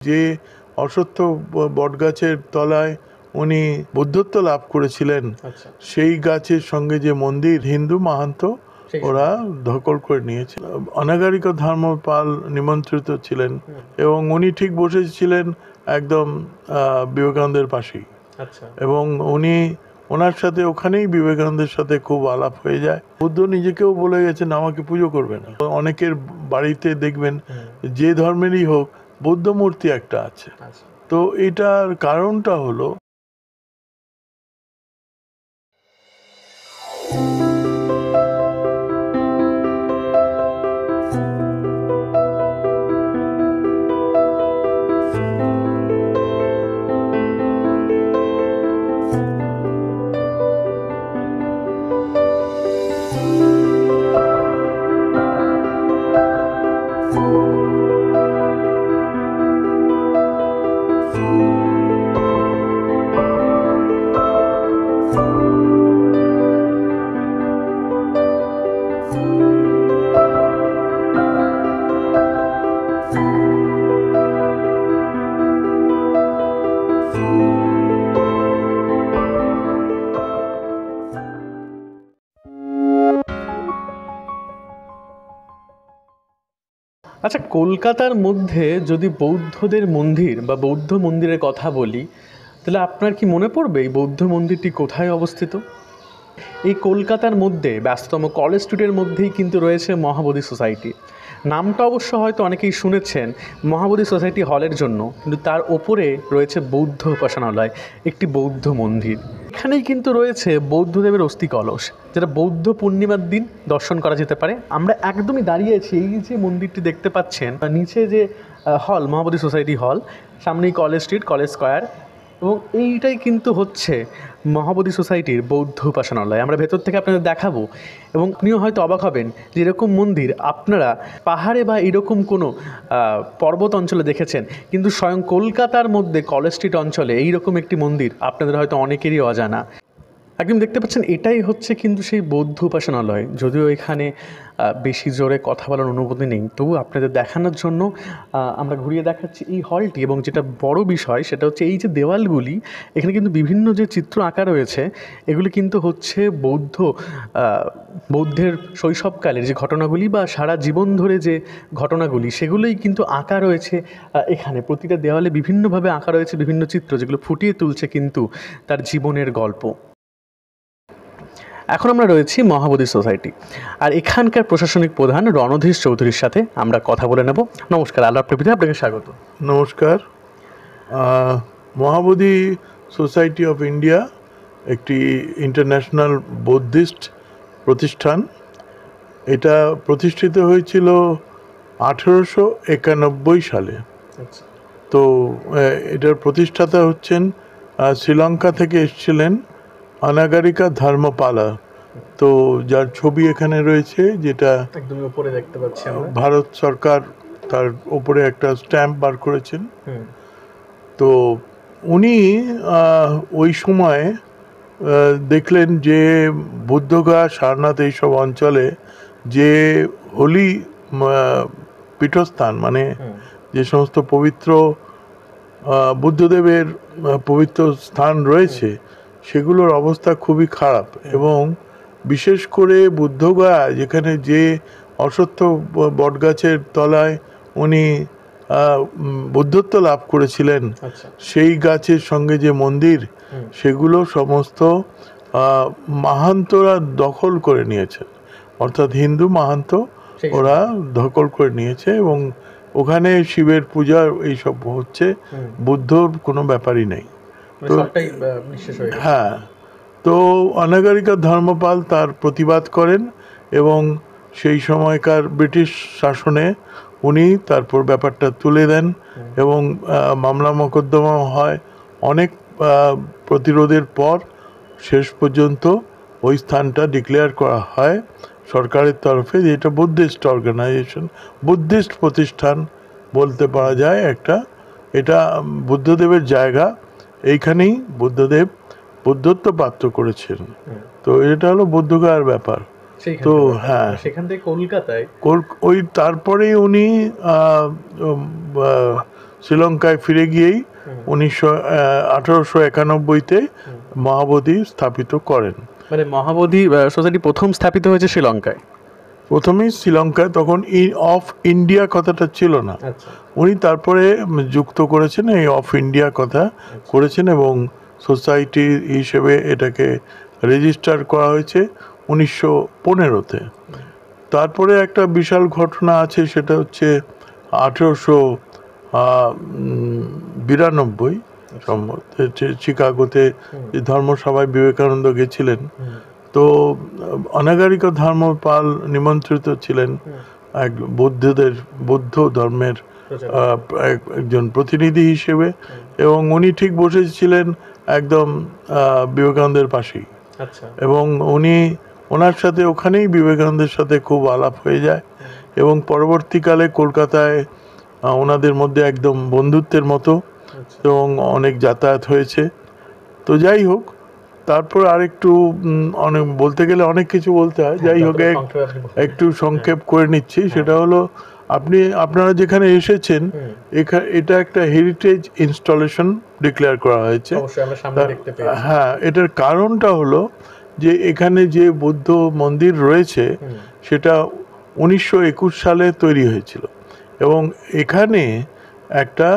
যে অশ্বত্থ বটগাছের তলায় উনি বুদ্ধত্ব লাভ করেছিলেন, সেই গাছের সঙ্গে যে মন্দির, হিন্দু মাহান্ত ওরা দখল করে নিয়েছিল। অনাগারিক ধর্মপাল নিমন্ত্রিত ছিলেন এবং উনি ঠিক বসেছিলেন একদম বিবেকানন্দের পাশেই। এবং ওনার সাথে ওখানেই বিবেকানন্দের সাথে খুব আলাপ হয়ে যায়। বুদ্ধ নিজেকেও বলে গেছেন আমাকে পুজো করবে না। অনেকের বাড়িতে দেখবেন যে ধর্মেরই হোক বৌদ্ধ মূর্তি একটা আছে। তো এটার কারণটা হলো আচ্ছা, কলকাতার মধ্যে যদি বৌদ্ধদের মন্দির বা বৌদ্ধ মন্দিরের কথা বলি, তাহলে আপনার কি মনে পড়বে এই বৌদ্ধ মন্দিরটি কোথায় অবস্থিত? এই কলকাতার মধ্যে ব্যস্ততম কলেজ স্ট্রিটের মধ্যেই কিন্তু রয়েছে মহাবোধি সোসাইটি। নামটা অবশ্য হয়তো অনেকেই শুনেছেন মহাবোধি সোসাইটি হলের জন্য, কিন্তু তার ওপরে রয়েছে বৌদ্ধ উপাসনালয়, একটি বৌদ্ধ মন্দির। এখানেই কিন্তু রয়েছে বৌদ্ধদেবের অস্থি কলস, যেটা বৌদ্ধ পূর্ণিমার দিন দর্শন করা যেতে পারে। আমরা একদমই দাঁড়িয়েছি, এই যে মন্দিরটি দেখতে পাচ্ছেন, নিচে যে হল মহাবোধি সোসাইটি হল, সামনেই কলেজ স্ট্রিট, কলেজ স্কোয়ার, এবং এইটাই কিন্তু হচ্ছে মহাবোধি সোসাইটির বৌদ্ধ উপাসনালয়। আমরা ভেতর থেকে আপনাদের দেখাবো এবং আপনিও হয়তো অবাক হবেন যে এরকম মন্দির আপনারা পাহাড়ে বা এরকম কোনো পর্বত অঞ্চলে দেখেছেন, কিন্তু স্বয়ং কলকাতার মধ্যে কলেজ স্ট্রিট অঞ্চলে এইরকম একটি মন্দির আপনাদের হয়তো অনেকেরই অজানা। একদম দেখতে পাচ্ছেন, এটাই হচ্ছে কিন্তু সেই বৌদ্ধ উপাসনালয়। যদিও এখানে বেশি জোরে কথা বলার অনুমতি নেই, তবু আপনাদের দেখানোর জন্য আমরা ঘুরিয়ে দেখাচ্ছি এই হলটি। এবং যেটা বড় বিষয় সেটা হচ্ছে এই যে দেওয়ালগুলি, এখানে কিন্তু বিভিন্ন যে চিত্র আঁকা রয়েছে, এগুলি কিন্তু হচ্ছে বৌদ্ধের শৈশবকালের যে ঘটনাগুলি বা সারা জীবন ধরে যে ঘটনাগুলি, সেগুলোই কিন্তু আঁকা রয়েছে এখানে। প্রতিটা দেওয়ালে বিভিন্নভাবে আঁকা রয়েছে বিভিন্ন চিত্র, যেগুলো ফুটিয়ে তুলছে কিন্তু তার জীবনের গল্প। এখন আমরা রয়েছি মহাবোধি সোসাইটি, আর এখানকার প্রশাসনিক প্রধান রণধীর চৌধুরীর সাথে আমরা কথা বলে নেব। নমস্কার, আল্লাহ প্রভৃতি, আপনাকে স্বাগত। নমস্কার। মহাবোধি সোসাইটি অফ ইন্ডিয়া একটি ইন্টারন্যাশনাল বৌদ্ধিস্ট প্রতিষ্ঠান। এটা প্রতিষ্ঠিত হয়েছিল 1891 সালে। তো এটার প্রতিষ্ঠাতা হচ্ছেন শ্রীলঙ্কা থেকে এসেছিলেন অনাগারিকা ধর্মপালা। তো যার ছবি এখানে রয়েছে, যেটা একদম উপরে দেখতে পাচ্ছি আমরা, ভারত সরকার তার উপরে একটা স্ট্যাম্প বার করেছেন। তো উনি ওই সময় দেখলেন যে বুদ্ধগয়া, সারনাথ এইসব অঞ্চলে যে হোলি পীঠস্থান, মানে যে সমস্ত পবিত্র বুদ্ধদেবের পবিত্র স্থান রয়েছে, সেগুলোর অবস্থা খুবই খারাপ। এবং বিশেষ করে বুদ্ধগয়া, যেখানে যে অশ্বত্থ বটগাছের তলায় উনি বুদ্ধত্ব লাভ করেছিলেন, সেই গাছের সঙ্গে যে মন্দির, সেগুলো সমস্ত মাহান্তরা দখল করে নিয়েছেন। অর্থাৎ হিন্দু মাহান্ত ওরা দখল করে নিয়েছে এবং ওখানে শিবের পূজা এইসব হচ্ছে, বুদ্ধর কোনো ব্যাপারই নেই। তো হ্যাঁ, তো অনাগারিকা ধর্মপাল তার প্রতিবাদ করেন এবং সেই সময়কার ব্রিটিশ শাসনে উনি তারপর ব্যাপারটা তুলে দেন এবং মামলা মোকদ্দমা হয়। অনেক প্রতিরোধের পর শেষ পর্যন্ত ওই স্থানটা ডিক্লেয়ার করা হয় সরকারের তরফে যে এটা বুদ্ধিস্ট অর্গানাইজেশন, বুদ্ধিস্ট প্রতিষ্ঠান বলতে পারা যায় একটা। এটা বুদ্ধদেবের জায়গা, এইখানেই বুদ্ধদেব বুদ্ধত্ব প্রাপ্ত করেছেন। তো এটা হলো বুদ্ধগয়ার ব্যাপার। তো হ্যাঁ, সেখান থেকে কলকাতায় ওই তারপরে উনি শ্রীলঙ্কায় ফিরে গিয়েই 1891-তে মহাবোধি স্থাপিত করেন। মানে মহাবোধি সোসাইটি প্রথম স্থাপিত হয়েছে শ্রীলঙ্কায়? প্রথমেই শ্রীলঙ্কায়, তখন অফ ইন্ডিয়া কথাটা ছিল না। উনি তারপরে যুক্ত করেছেন, এই অফ ইন্ডিয়া কথা করেছেন এবং সোসাইটি হিসেবে এটাকে রেজিস্টার করা হয়েছে 1915-তে। তারপরে একটা বিশাল ঘটনা আছে, সেটা হচ্ছে 1892 সম্ভবত চিকাগোতে ধর্মসভায় বিবেকানন্দ গেছিলেন। তো অনাগারিকা ধর্মপাল নিমন্ত্রিত ছিলেন এক বৌদ্ধ ধর্মের একজন প্রতিনিধি হিসেবে, এবং উনি ঠিক বসেছিলেন একদম বিবেকানন্দের পাশেই। এবং ওনার সাথে ওখানেই বিবেকানন্দের সাথে খুব আলাপ হয়ে যায়, এবং পরবর্তীকালে কলকাতায় ওনাদের মধ্যে একদম বন্ধুত্বের মতো এবং অনেক যাতায়াত হয়েছে। তো যাই হোক, তারপর আরেকটু অনেক বলতে গেলে অনেক কিছু বলতে হয়, যাই হোক একটু সংক্ষেপ করে নিচ্ছি। সেটা হলো, আপনারা যেখানে এসেছেন এটা একটা হেরিটেজ ইনস্টলেশন ডিক্লেয়ার করা হয়েছে। হ্যাঁ, এটার কারণটা হলো যে এখানে যে বৌদ্ধ মন্দির রয়েছে সেটা 1921 সালে তৈরি হয়েছিল, এবং এখানে একটা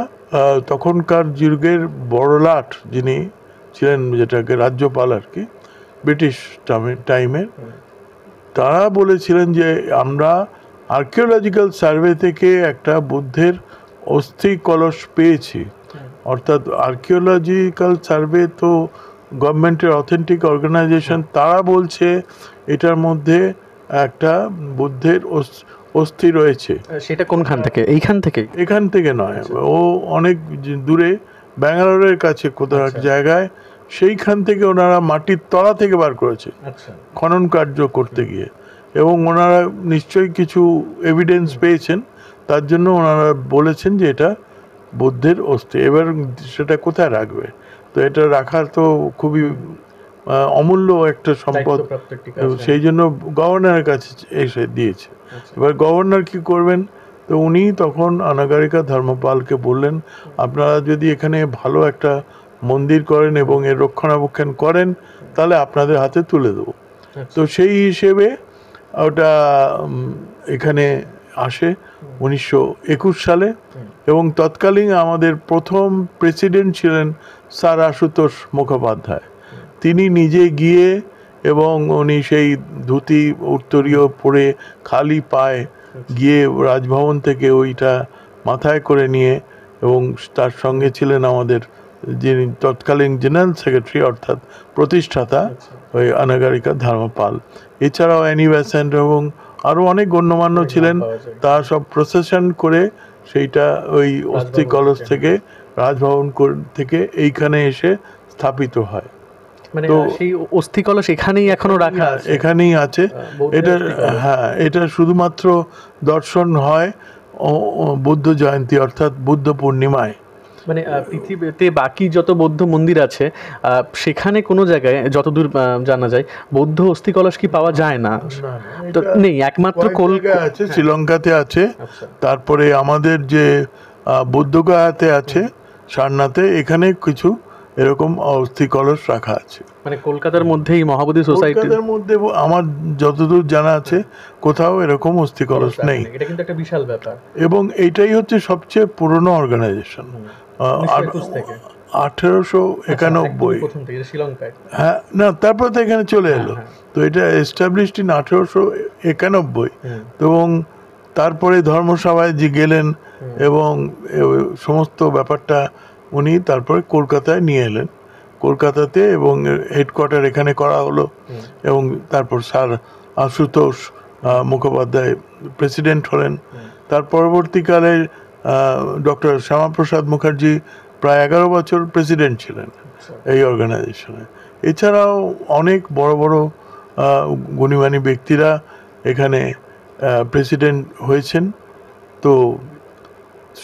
তখনকার যুগের বড়লাট যিনি ছিলেন, যেটাকে রাজ্যপাল আর কি, ব্রিটিশ টাইমের, তারা বলেছিলেন যে আমরা আর্কিওলজিক্যাল সার্ভে থেকে একটা বুদ্ধের অস্থি কলস পেয়েছি। অর্থাৎ আর্কিওলজিক্যাল সার্ভে তো গভর্নমেন্টের অথেন্টিক অর্গানাইজেশন, তারা বলছে এটার মধ্যে একটা বুদ্ধের অস্থি রয়েছে। সেটা কোনখান থেকে? এইখান থেকে? এখান থেকে নয়, ও অনেক দূরে ব্যাঙ্গালোরের কাছে কোথাও এক জায়গায়, সেইখান থেকে ওনারা মাটির তলা থেকে বার করেছে খনন কার্য করতে গিয়ে, এবং ওনারা নিশ্চয়ই কিছু এভিডেন্স পেয়েছেন, তার জন্য ওনারা বলেছেন যে এটা বুদ্ধের অস্থি। এবার সেটা কোথায় রাখবে? তো এটা রাখার তো খুবই অমূল্য একটা সম্পদ, সেই জন্য গভর্নরের কাছে এসে দিয়েছে। এবার গভর্নর কি করবেন? তো উনি তখন অনাগারিকা ধর্মপালকে বললেন, আপনারা যদি এখানে ভালো একটা মন্দির করেন এবং এর রক্ষণাবেক্ষণ করেন, তাহলে আপনাদের হাতে তুলে দেবো। তো সেই হিসেবে ওটা এখানে আসে 1921 সালে, এবং তৎকালীন আমাদের প্রথম প্রেসিডেন্ট ছিলেন স্যার আশুতোষ মুখোপাধ্যায়। তিনি নিজে গিয়ে, এবং উনি সেই ধুতি উত্তরীয় পরে খালি পায়ে গিয়ে রাজভবন থেকে ওইটা মাথায় করে নিয়ে, এবং তার সঙ্গে ছিলেন আমাদের যিনি তৎকালীন জেনারেল সেক্রেটারি অর্থাৎ প্রতিষ্ঠাতা ওই অনাগারিকা ধর্মপাল, এছাড়াও অ্যানি বেসেন্ট এবং আরও অনেক গণ্যমান্য ছিলেন। তা সব প্রসেশন করে সেইটা ওই অস্থি কলস থেকে রাজভবন থেকে এইখানে এসে স্থাপিত হয়। মানে সেই অস্থি কলস এখানেই এখনো রাখা আছে? এখানেই আছে। এটা হ্যাঁ, এটা শুধুমাত্র দর্শন হয় বুদ্ধ জয়ন্তী অর্থাৎ বুদ্ধ পূর্ণিমায়। মানে পৃথিবীতে বাকি যত বৌদ্ধ মন্দির আছে সেখানে কোনো জায়গায় যতদূর জানা যায় বৌদ্ধ অস্থি কলস কি পাওয়া যায় না? তো নেই, একমাত্র কলকাতা আছে, শ্রীলঙ্কাতে আছে, তারপরে আমাদের যে বুদ্ধগয়াতে আছে, সারনাথে, এখানে কিছু এরকম অস্থি কলস রাখা আছে। মানে কলকাতার মধ্যেই মহাবোধি সোসাইটির মধ্যে আমার যতদূর জানা আছে কোথাও এরকম অস্থি কলস নেই। এটা কিন্তু একটা বিশাল ব্যাপার, এবং এইটাই হচ্ছে সবচেয়ে পুরনো অর্গানাইজেশন। 1891। হ্যাঁ, না, তারপর তো এখানে চলে এলো। তো এটা এস্টাবলিশড ইন 1891, এবং তারপরে ধর্মসভায় যে গেলেন এবং সমস্ত ব্যাপারটা উনি তারপরে কলকাতায় নিয়ে এলেন, কলকাতাতে, এবং হেডকোয়ার্টার এখানে করা হলো, এবং তারপর স্যার আশুতোষ মুখোপাধ্যায় প্রেসিডেন্ট হলেন। তার পরবর্তীকালে ডক্টর শ্যামাপ্রসাদ মুখার্জি প্রায় 11 বছর প্রেসিডেন্ট ছিলেন এই অর্গানাইজেশনে। এছাড়াও অনেক বড় বড় গুণীমানী ব্যক্তিরা এখানে প্রেসিডেন্ট হয়েছেন। তো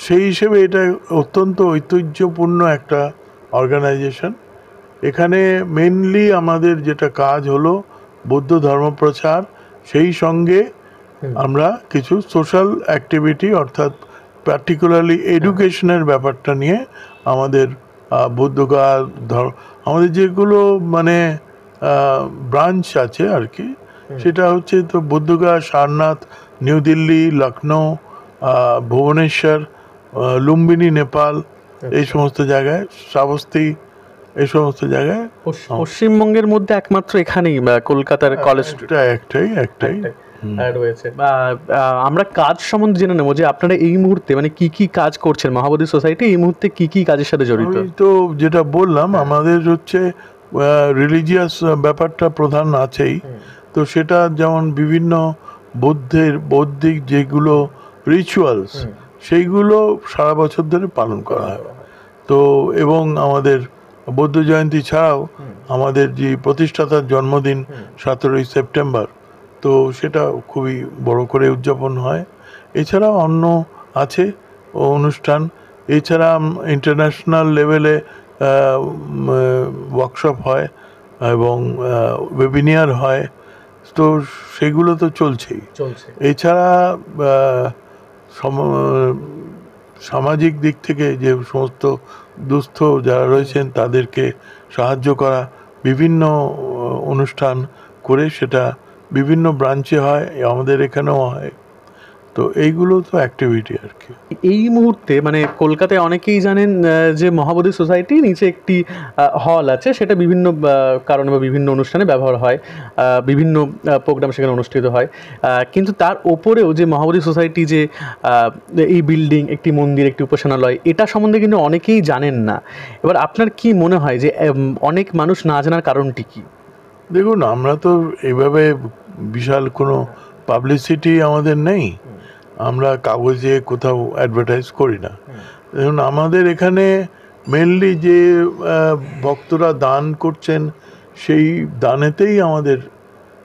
সেই হিসেবে এটা অত্যন্ত ঐতিহ্যপূর্ণ একটা অর্গানাইজেশন। এখানে মেনলি আমাদের যেটা কাজ হলো বৌদ্ধ ধর্মপ্রচার, সেই সঙ্গে আমরা কিছু সোশ্যাল অ্যাক্টিভিটি অর্থাৎ পার্টিকুলারলি এডুকেশনের ব্যাপারটা নিয়ে আমাদের বুদ্ধগয়া আমাদের যেগুলো মানে ব্রাঞ্চ আছে আর কি, সেটা হচ্ছে তো বুদ্ধগয়া, সারনাথ, নিউ দিল্লি, লখনৌ, ভুবনেশ্বর, লুম্বিনী নেপাল, এই সমস্ত জায়গায়, শ্রাবস্তী, এই সমস্ত জায়গায়। পশ্চিমবঙ্গের মধ্যে একমাত্র এখানেই কলকাতার কলেজ একটাই রয়েছে। আমরা কাজ সম্বন্ধে জেনে নেবো যে আপনারা এই মুহূর্তে মানে কি কি কাজ করছেন, মহাবোধি সোসাইটি এই মুহূর্তে কি কি কাজের সাথে জড়িত? তো যেটা বললাম, আমাদের হচ্ছে রিলিজিয়াস ব্যাপারটা প্রধান আছেই। তো সেটা যেমন বিভিন্ন বৌদ্ধিক যেগুলো রিচুয়ালস, সেইগুলো সারা বছর ধরে পালন করা হয়। তো এবং আমাদের বৌদ্ধ জয়ন্তী ছাড়াও আমাদের যে প্রতিষ্ঠাতার জন্মদিন 17ই সেপ্টেম্বর, তো সেটা খুবই বড় করে উদযাপন হয়। এছাড়াও অন্য আছে অনুষ্ঠান, এছাড়া ইন্টারন্যাশনাল লেভেলে ওয়ার্কশপ হয় এবং ওয়েবিনার হয়, তো সেগুলো তো চলছে। এছাড়া সামাজিক দিক থেকে যে সমস্ত দুস্থ যারা রয়েছেন তাদেরকে সাহায্য করা, বিভিন্ন অনুষ্ঠান করে, সেটা বিভিন্ন ব্রাঞ্চে হয়, আমাদের এখানেও হয়। তো এইগুলো তো অ্যাক্টিভিটি আর কি। এই মুহূর্তে মানে কলকাতায় অনেকেই জানেন যে মহাবোধি সোসাইটি নিচে একটি হল আছে, সেটা বিভিন্ন কারণে বা বিভিন্ন অনুষ্ঠানে ব্যবহার হয়, বিভিন্ন প্রোগ্রাম সেখানে অনুষ্ঠিত হয়। কিন্তু তার ওপরেও যে মহাবোধি সোসাইটি যে এই বিল্ডিং, একটি মন্দির, একটি উপাসনালয়, এটা সম্বন্ধে কিন্তু অনেকেই জানেন না। এবার আপনার কি মনে হয় যে অনেক মানুষ না জানার কারণটি কি? দেখুন, আমরা তো এইভাবে বিশাল কোনো পাবলিসিটি আমাদের নেই, আমরা কাগজে কোথাও অ্যাডভার্টাইজ করি না। দেখুন, আমাদের এখানে মেনলি যে ভক্তরা দান করছেন, সেই দানেতেই আমাদের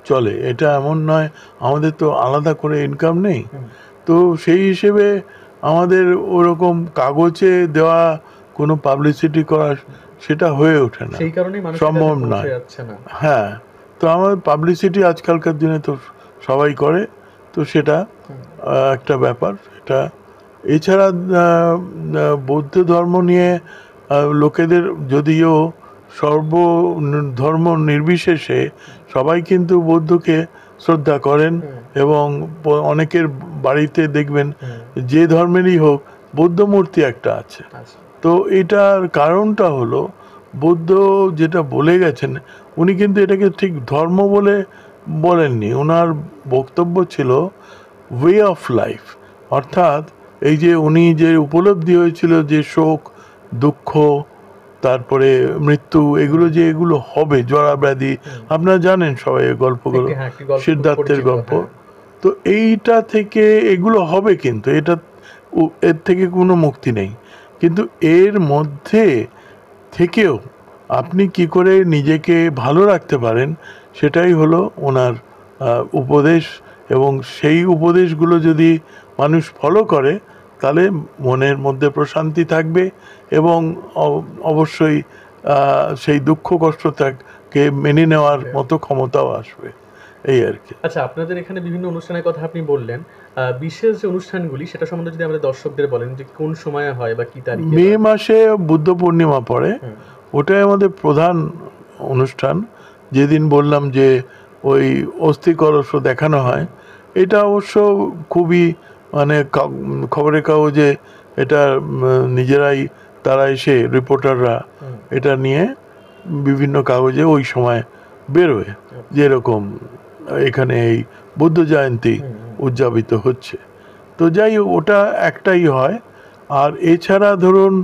চলে। এটা এমন নয় আমাদের তো আলাদা করে ইনকাম নেই। তো সেই হিসেবে আমাদের ওরকম কাগজে দেওয়া কোনো পাবলিসিটি করা, সেটা হয়ে ওঠে না, সম্ভব নয়। হ্যাঁ, তো আমার পাবলিসিটি আজকালকার দিনে তো সবাই করে, তো সেটা একটা ব্যাপার। এটা এছাড়া বৌদ্ধ ধর্ম নিয়ে লোকেদের, যদিও সর্বধর্ম নির্বিশেষে সবাই কিন্তু বৌদ্ধকে শ্রদ্ধা করেন, এবং অনেকের বাড়িতে দেখবেন যে ধর্মেরই হোক বৌদ্ধ মূর্তি একটা আছে। তো এটার কারণটা হলো, বুদ্ধ যেটা বলে গেছেন, উনি কিন্তু এটাকে ঠিক ধর্ম বলে বলেননি। ওনার বক্তব্য ছিল ওয়ে অফ লাইফ, অর্থাৎ এই যে উনি যে উপলব্ধি হয়েছিল যে শোক, দুঃখ, তারপরে মৃত্যু, এগুলো হবে, জরা ব্যাধি, আপনারা জানেন সবাই গল্পগুলো, সিদ্ধার্থের গল্প। তো এইটা থেকে এগুলো হবে, কিন্তু এর থেকে কোনো মুক্তি নেই। কিন্তু এর মধ্যে থেকেও আপনি কি করে নিজেকে ভালো রাখতে পারেন, সেটাই হলো ওনার উপদেশ। এবং সেই উপদেশগুলো যদি মানুষ ফলো করে, তাহলে মনের মধ্যে প্রশান্তি থাকবে, এবং অবশ্যই সেই দুঃখ কষ্টটাকে মেনে নেওয়ার মতো ক্ষমতাও আসবে, এই আর কি। আচ্ছা, আপনাদের এখানে বিভিন্ন অনুষ্ঠানের কথা আপনি বললেন, বিশেষ যে অনুষ্ঠানগুলি সেটা সম্বন্ধে যদি আমাদের দর্শকদের বলেন যে কোন সময়ে হয় বা কি তারিখে? মে মাসে বুদ্ধ পূর্ণিমা পড়ে, ওটাই আমাদের প্রধান অনুষ্ঠান। যেদিন বললাম যে ওই অস্থি কলস দেখানো হয়, এটা অবশ্য খুবই মানে খবরের কাগজে এটা নিজেরাই, তারা এসে রিপোর্টাররা এটা নিয়ে বিভিন্ন কাগজে ওই সময় বেরোয়, যেরকম এখানে এই বুদ্ধ জয়ন্তী উদযাপিত হচ্ছে। তো যাই হোক, ওটা একটাই হয়। আর এছাড়া ধরুন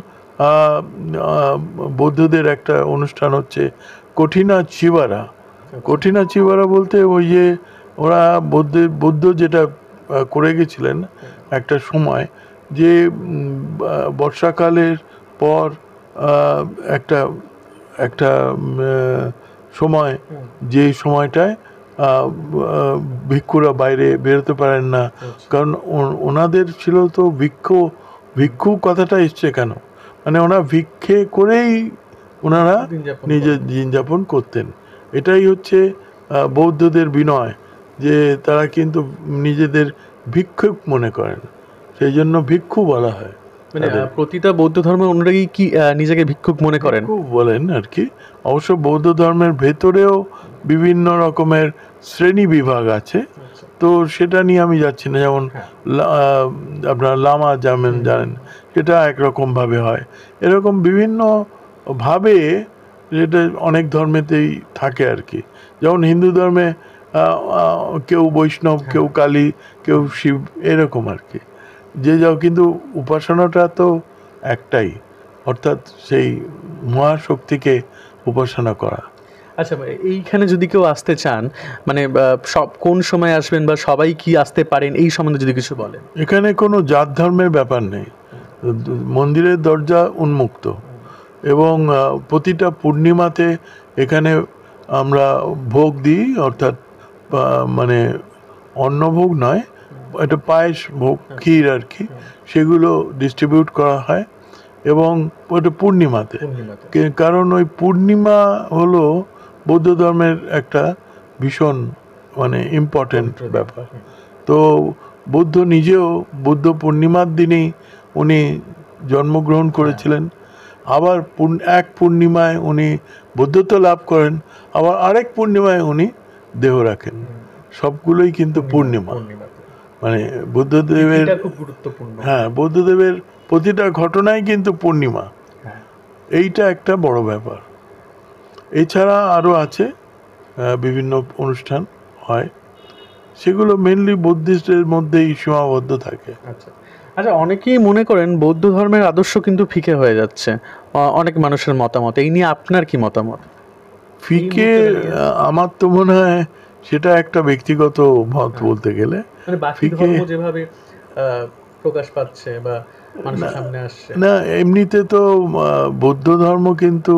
বৌদ্ধদের একটা অনুষ্ঠান হচ্ছে কঠিনা চিবারা। কঠিনা চিবারা বলতে ওই যে ওরা বুদ্ধ যেটা করে গেছিলেন একটা সময়, যে বর্ষাকালের পর একটা একটা সময়, যে সময়টায় ভিক্ষুরা বাইরে বেরোতে পারেন না, কারণ ওনাদের ছিল তো ভিক্ষু কথাটা এসছে কেন, মানে ওনারা ভিক্ষে করেই ওনারা নিজের দিন যাপন করতেন। এটাই হচ্ছে বৌদ্ধদের বিনয়, যে তারা কিন্তু নিজেদের ভিক্ষুক মনে করেন, সেই জন্য ভিক্ষু বলা হয়। মানে প্রতিটা বৌদ্ধ ধর্মের অনুরাগী কি নিজেকে ভিক্ষুক মনে করেন? ভিক্ষু বলেন আর কি। অবশ্য বৌদ্ধ ধর্মের ভেতরেও বিভিন্ন রকমের শ্রেণী বিভাগ আছে, তো সেটা নিয়ে আমি যাচ্ছি না। যেমন আপনার লামা যেমন জানেন, সেটা একরকম ভাবে হয়। এরকম বিভিন্ন ভাবে যেটা অনেক ধর্মেতেই থাকে আর কি। যেমন হিন্দু ধর্মে কেউ বৈষ্ণব, কেউ কালী, কেউ শিব, এরকম আর কি। যে যাও, কিন্তু উপাসনাটা তো একটাই, অর্থাৎ সেই মহাশক্তিকে উপাসনা করা। আচ্ছা, এইখানে যদি কেউ আসতে চান, মানে সব কোন সময় আসবেন বা সবাই কি আসতে পারেন, এই সম্বন্ধে যদি কিছু বলেন। এখানে কোনো জাত ধর্মের ব্যাপার নেই, মন্দিরের দরজা উন্মুক্ত, এবং প্রতিটা পূর্ণিমাতে এখানে আমরা ভোগ দিই, অর্থাৎ মানে অন্নভোগ নয়, এটা পায়েস ভোগ, ক্ষীর আর কি, সেগুলো ডিস্ট্রিবিউট করা হয়। এবং ওটা পূর্ণিমাতে, কারণ ওই পূর্ণিমা হলো বৌদ্ধ ধর্মের একটা ভীষণ মানে ইম্পর্টেন্ট ব্যাপার। তো বুদ্ধ নিজেও বুদ্ধ পূর্ণিমার দিনেই উনি জন্মগ্রহণ করেছিলেন। আবার এক পূর্ণিমায় উনি বুদ্ধত্ব লাভ করেন, আবার আরেক পূর্ণিমায় উনি দেহ রাখেন। সবগুলোই কিন্তু পূর্ণিমা, মানে বুদ্ধদেবের, হ্যাঁ, বুদ্ধদেবের প্রতিটা ঘটনাই কিন্তু পূর্ণিমা। এইটা একটা বড় ব্যাপার। এছাড়া আরও আছে বিভিন্ন অনুষ্ঠান হয়, সেগুলো মেনলি বুদ্ধিস্টের মধ্যেই সীমাবদ্ধ থাকে। আচ্ছা আচ্ছা, অনেকেই মনে করেন বৌদ্ধ ধর্মের আদর্শ কিন্তু ফিকে হয়ে যাচ্ছে, অনেক মানুষের মতামত। এই নিয়ে আপনার কি মতামত? ফিকে, আমার তো মনে হয় সেটা একটা ব্যক্তিগত মত বলতে গেলে। মানে বাকি ধর্ম যেভাবে প্রকাশ পাচ্ছে বা মানুষের সামনে আসছে, না, এমনিতে তো বৌদ্ধ ধর্ম কিন্তু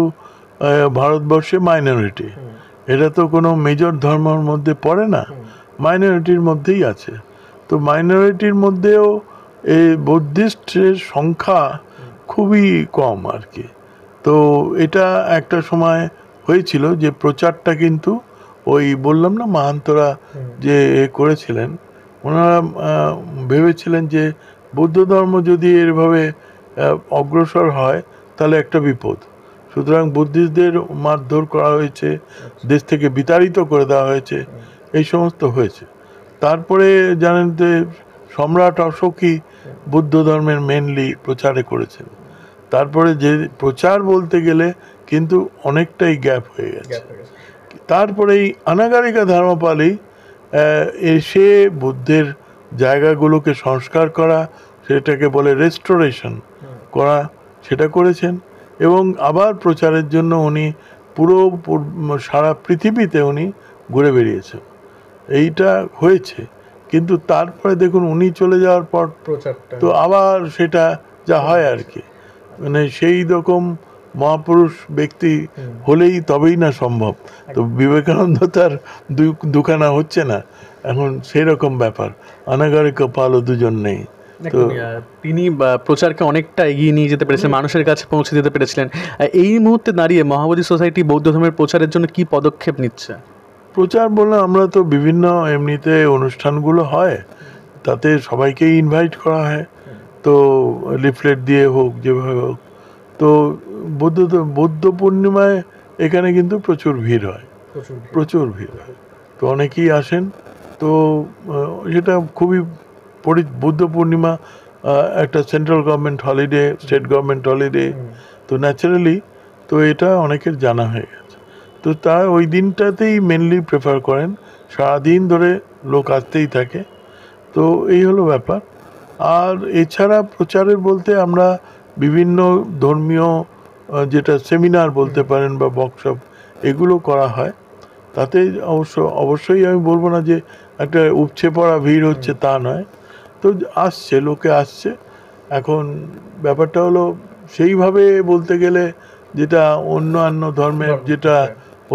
ভারতবর্ষে মাইনরিটি, এটা তো কোনো মেজর ধর্মের মধ্যে পড়ে না, মাইনরিটির মধ্যেই আছে। তো মাইনরিটির মধ্যেও এই বুদ্ধিস্টের সংখ্যা খুবই কম আর কি। তো এটা একটা সময় হয়েছিল যে প্রচারটা কিন্তু ওই বললাম না মাহান্তরা যে করেছিলেন, ওনারা ভেবেছিলেন যে বৌদ্ধ ধর্ম যদি এভাবে অগ্রসর হয় তাহলে একটা বিপদ, সুতরাং বুদ্ধিস্টদের মারধর করা হয়েছে, দেশ থেকে বিতাড়িত করে দেওয়া হয়েছে, এই সমস্ত হয়েছে। তারপরে জানেন যে সম্রাট অশোকই বুদ্ধ ধর্মের মেনলি প্রচারে করেছেন। তারপরে যে প্রচার বলতে গেলে কিন্তু অনেকটাই গ্যাপ হয়ে গেছে। তারপরে এই অনাগারিকা ধর্মপালই এসে বুদ্ধের জায়গাগুলোকে সংস্কার করা, সেটাকে বলে রেস্টোরেশন করা, সেটা করেছেন। এবং আবার প্রচারের জন্য উনি পুরো সারা পৃথিবীতে উনি ঘুরে বেরিয়েছেন, এইটা হয়েছে। কিন্তু তারপরে দেখুন উনি চলে যাওয়ার পর তো আবার সেটা যা হয় আর কি, মানে সেই রকম মহাপুরুষ ব্যক্তি হলেই তবেই না সম্ভব। তো বিবেকানন্দ তার দুখানা হচ্ছে না এখন, সেই রকম ব্যাপার। অনাগারিক পালও দুজন নেই। তো তিনি প্রচারকে অনেকটা এগিয়ে নিয়ে যেতে পেরেছিলেন, মানুষের কাছে পৌঁছে দিতে পেরেছিলেন। এই মুহূর্তে দাঁড়িয়ে মহাবোধি সোসাইটি বৌদ্ধ ধর্মের প্রচারের জন্য কি পদক্ষেপ নিচ্ছে? প্রচার বললে আমরা তো বিভিন্ন এমনিতে অনুষ্ঠানগুলো হয়, তাতে সবাইকেই ইনভাইট করা হয়, তো লিফলেট দিয়ে হোক, যেভাবে হোক। তো বৌদ্ধ পূর্ণিমায় এখানে কিন্তু প্রচুর ভিড় হয়, প্রচুর ভিড় হয়, তো অনেকেই আসেন। তো সেটা খুবই বুদ্ধ পূর্ণিমা একটা central government holiday, state government holiday, তো ন্যাচারালি তো এটা অনেকের জানা হয়ে গেছে। তো তারা ওই দিনটাতেই মেনলি প্রেফার করেন, সারাদিন ধরে লোক আসতেই থাকে। তো এই হলো ব্যাপার। আর এছাড়া প্রচারের বলতে আমরা বিভিন্ন ধর্মীয় যেটা সেমিনার বলতে পারেন বা ওয়ার্কশপ, এগুলো করা হয়। তাতে অবশ্যই আমি বলবো না যে একটা উপচে পড়া ভিড় হচ্ছে, তা নয়। তো আসছে, লোকে আসছে। এখন ব্যাপারটা হলো সেইভাবে বলতে গেলে যেটা অন্যান্য ধর্মের যেটা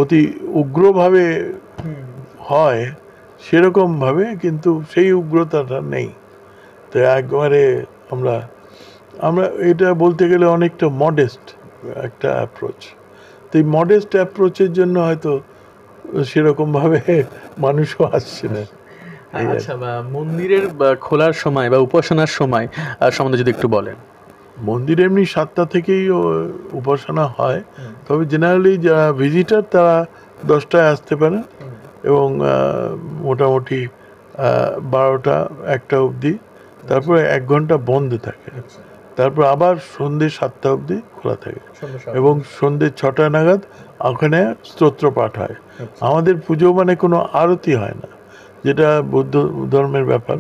অতি উগ্রভাবে হয় সেরকমভাবে কিন্তু সেই উগ্রতাটা নেই। তো একবারে আমরা এটা বলতে গেলে অনেকটা মডেস্ট একটা অ্যাপ্রোচ। তো এই মডেস্ট অ্যাপ্রোচের জন্য হয়তো সেরকমভাবে মানুষও আসছে না। এই আর আচ্ছা, মন্দিরের খোলার সময় বা উপাসনার সময় সম্বন্ধে যদি একটু বলেন। মন্দিরে এমনি 7টা থেকেই উপাসনা হয়, তবে জেনারেলি যারা ভিজিটার তারা 10টায় আসতে পারে এবং মোটামুটি 12টা 1টা অবধি, তারপরে 1 ঘন্টা বন্ধ থাকে, তারপর আবার সন্ধ্যে 7টা অবধি খোলা থাকে এবং সন্ধ্যে 6টা নাগাদ ওখানে স্তোত্র পাঠ হয়। আমাদের পুজো মানে কোনো আরতি হয় না, যেটা বৌদ্ধ ধর্মের ব্যাপার,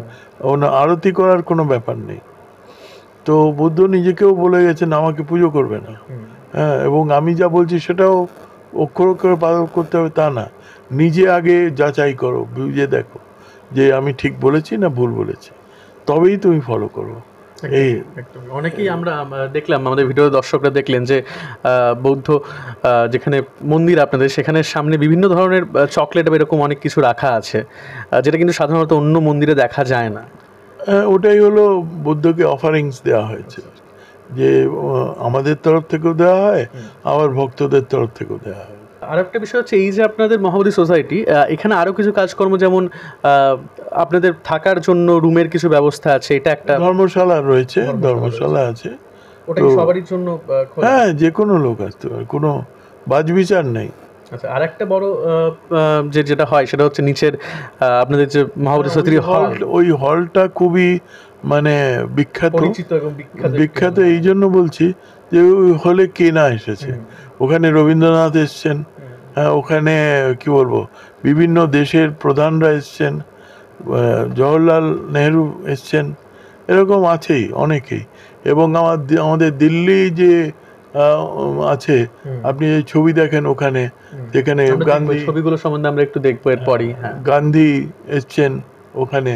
ওনা আরতি করার কোনো ব্যাপার নেই। তো বুদ্ধ নিজেকেও বলে গেছেন আমাকে পুজো করবে না, হ্যাঁ, এবং আমি যা বলছি সেটাও অক্ষর অক্ষরে পালন করতে হবে তা না, নিজে আগে যাচাই করো, বুঝে দেখো যে আমি ঠিক বলেছি না ভুল বলেছি, তবেই তুমি ফলো করো। এই অনেকেই আমরা দেখলাম, আমাদের ভিডিও দর্শকরা দেখলেন যে বৌদ্ধ যেখানে মন্দির আপনাদের, সেখানে সামনে বিভিন্ন ধরনের চকলেট বা এরকম অনেক কিছু রাখা আছে, যেটা কিন্তু সাধারণত অন্য মন্দিরে দেখা যায় না। ওটাই হলো বুদ্ধকে অফারিংস দেওয়া হয়েছে, যে আমাদের তরফ থেকেও দেওয়া হয়, আবার ভক্তদের তরফ থেকেও দেওয়া হয়। আর একটা বিষয় হচ্ছে এই যে আপনাদের মহাবোধি সোসাইটি, এখানে আরো কিছু কাজকর্ম, যেমন আপনাদের থাকার জন্য রুমের কিছু ব্যবস্থা আছে, এটা একটা ধর্মশালা রয়েছে, ধর্মশালা আছে, ওটা কি সবারই জন্য খোলা? হ্যাঁ, যে কোনো লোক আসতে পারে, কোনো বাজবিচার নেই। আচ্ছা, আর একটা বড় যেটা হয় সেটা হচ্ছে নিচের আপনাদের যে মহাবোধি সোসাইটি হল, ওই হলটা খুবই মানে বিখ্যাত, পরিচিত এবং বিখ্যাত এই জন্য বলছি যে ওই হলে কে না এসেছে, ওখানে রবীন্দ্রনাথ এসছেন, হ্যাঁ, ওখানে কি বলবো বিভিন্ন দেশের প্রধানরা এসছেন, জওহরলাল নেহরু এসছেন, এরকম আছেই অনেকেই, এবং আমাদের দিল্লি যে আছে, আপনি এই ছবি দেখেন ওখানে, যেখানে গান্ধী, ছবিগুলো সম্বন্ধে আমরা একটু দেখবো এরপরই। হ্যাঁ, গান্ধী এসছেন ওখানে,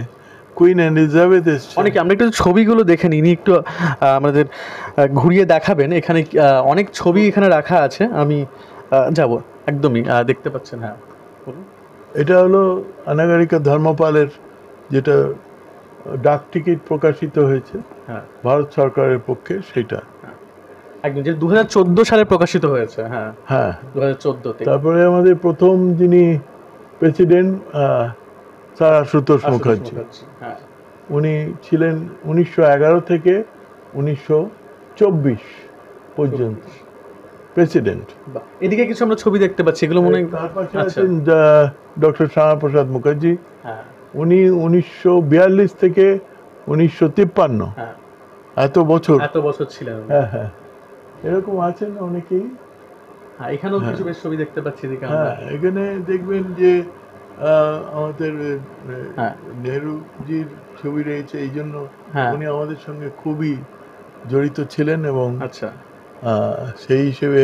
কুইন এলিজাবেথ এসছেন। অনেকে, আমরা একটু ছবিগুলো দেখে নিই, একটু আমাদের ঘুরিয়ে দেখাবেন। এখানে অনেক ছবি এখানে রাখা আছে, আমি যাব একদমই দেখতে পাচ্ছেন। হ্যাঁ, এটা হলো অনাগারিকা ধর্মপালের যেটা ডাক টিকিট প্রকাশিত হয়েছে ভারত সরকারের পক্ষে, সেটা একদম যে 2014 সালে প্রকাশিত হয়েছে। হ্যাঁ হ্যাঁ, 2014-তে। তারপরে আমাদের প্রথম যিনি প্রেসিডেন্ট স্যার আশুতোষ মুখার্জি, হ্যাঁ, উনি ছিলেন 1911 থেকে 1924 পর্যন্ত প্রেসিডেন্ট। এদিকে কিছু আমরা ছবি দেখতে পাচ্ছি, এগুলো মনে হয় তার পাশে আছেন ডক্টর শ্যামাপ্রসাদ মুখার্জি, উনি 1942 থেকে 1953, এত বছর ছিলেন। হ্যাঁ হ্যাঁ, এরকম আছেন অনেকেই। হ্যাঁ, এখানেও কিছু বেশ ছবি দেখতে পাচ্ছি। হ্যাঁ, এখানে দেখবেন যে আমাদের নেহরুজির ছবি রয়েছে, এই জন্য উনি আমাদের সঙ্গে খুবই জড়িত ছিলেন, এবং আচ্ছা, সেই হিসেবে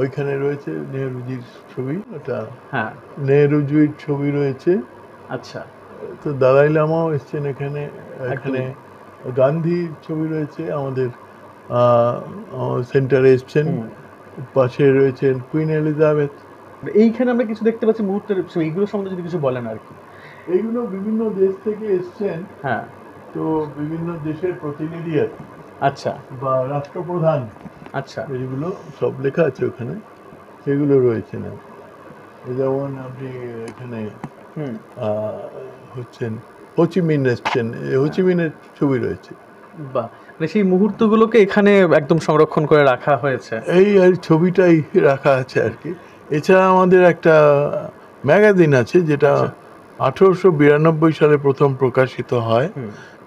ওইখানে রয়েছে নেহরুজির ছবি, ওটা নেহরুজির ছবি রয়েছে। আচ্ছা, তো দালাই লামাও এসছেন এখানে, এখানে গান্ধীর ছবি রয়েছে, আমাদের সেন্টারে এসছেন, পাশে রয়েছেন কুইন এলিজাবেথ। এইখানে আমরা কিছু দেখতে পাচ্ছি মুহূর্তের, এইগুলো সম্বন্ধে যদি কিছু বলেন আর কি। এইগুলো বিভিন্ন দেশ থেকে এসছেন, হ্যাঁ, তো বিভিন্ন দেশের প্রতিনিধি আছে, আচ্ছা, বা রাষ্ট্রপ্রধান, আচ্ছা, এইগুলো সব লেখা আছে ওখানে, সেগুলো রয়েছে না। যেমন আপনি এখানে হচ্ছেন হোচিমিন এসছেন, হোচিমিনের ছবি রয়েছে। বাহ, মানে সেই মুহূর্তগুলোকে এখানে একদম সংরক্ষণ করে রাখা হয়েছে, এই আর ছবিটাই রাখা আছে আর কি। এছাড়া আমাদের একটা ম্যাগাজিন আছে, যেটা 1892 সালে প্রথম প্রকাশিত হয়,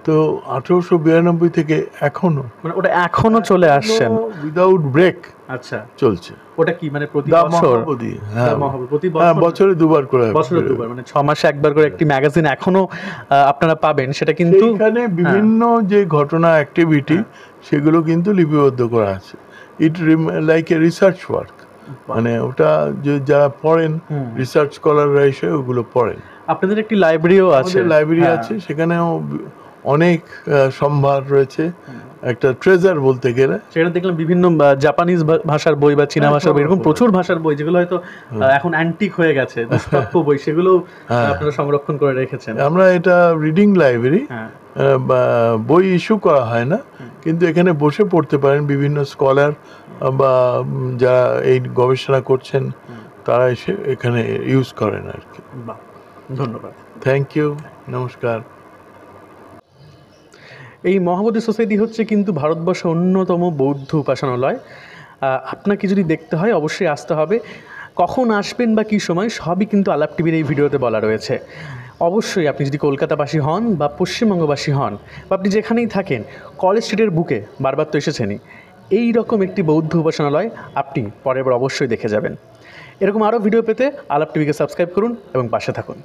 তো 1892 থেকে এখনো, মানে ওটা এখনো চলে আসছেন উইদাউট ব্রেক। আচ্ছা, চলছে। ওটা কি মানে প্রতি বছর? হ্যাঁ, বছরে দুবার করে, মানে 6 মাসে একবার করে একটি ম্যাগাজিন এখনো আপনারা পাবেন। সেটা কিন্তু এখানে বিভিন্ন যে ঘটনা, অ্যাক্টিভিটি, সেগুলো কিন্তু লিপিবদ্ধ করা আছে। It like a research work, মানে ওটা যে যারা পড়েন, রিসার্চ স্কলাররা এসে ওগুলো পড়েন। আপনাদের একটি লাইব্রেরিও আছে, লাইব্রেরি আছে, সেখানেও অনেক সম্ভার রয়েছে, একটা ট্রেজার বলতে গেলে। সেখানে দেখলাম বিভিন্ন জাপানিজ ভাষার বই বা চীনা ভাষার বই, এরকম প্রচুর ভাষার বই, যেগুলো হয়তো এখন অ্যান্টিক হয়ে গেছে, দুষ্প্রাপ্য বই, সেগুলো আপনারা সংরক্ষণ করে রেখেছেন। আমরা এটা রিডিং লাইব্রেরি, বই ইস্যু করা হয় না, কিন্তু এখানে বসে পড়তে পারেন বিভিন্ন স্কলার বা যারা এই গবেষণা করছেন, তারা এসে এখানে ইউজ করেন আর কি। ধন্যবাদ। থ্যাংক ইউ, নমস্কার। এই মহাবোধি সোসাইটি হচ্ছে কিন্তু ভারতবর্ষের অন্যতম বৌদ্ধ উপাসনালয়। আপনাকে যদি দেখতে হয় অবশ্যই আসতে হবে। কখন আসবেন বা কী সময় সবই কিন্তু আলাপ টিভির এই ভিডিওতে বলা রয়েছে। অবশ্যই আপনি যদি কলকাতাবাসী হন বা পশ্চিমবঙ্গবাসী হন বা আপনি যেখানেই থাকেন, কলেজ স্ট্রিটের বুকে বারবার তো এসেছেনই, এই রকম একটি বৌদ্ধ উপাসনালয় আপনি পরের বার অবশ্যই দেখে যাবেন। এরকম আরও ভিডিও পেতে আলাপ টিভিকে সাবস্ক্রাইব করুন এবং পাশে থাকুন।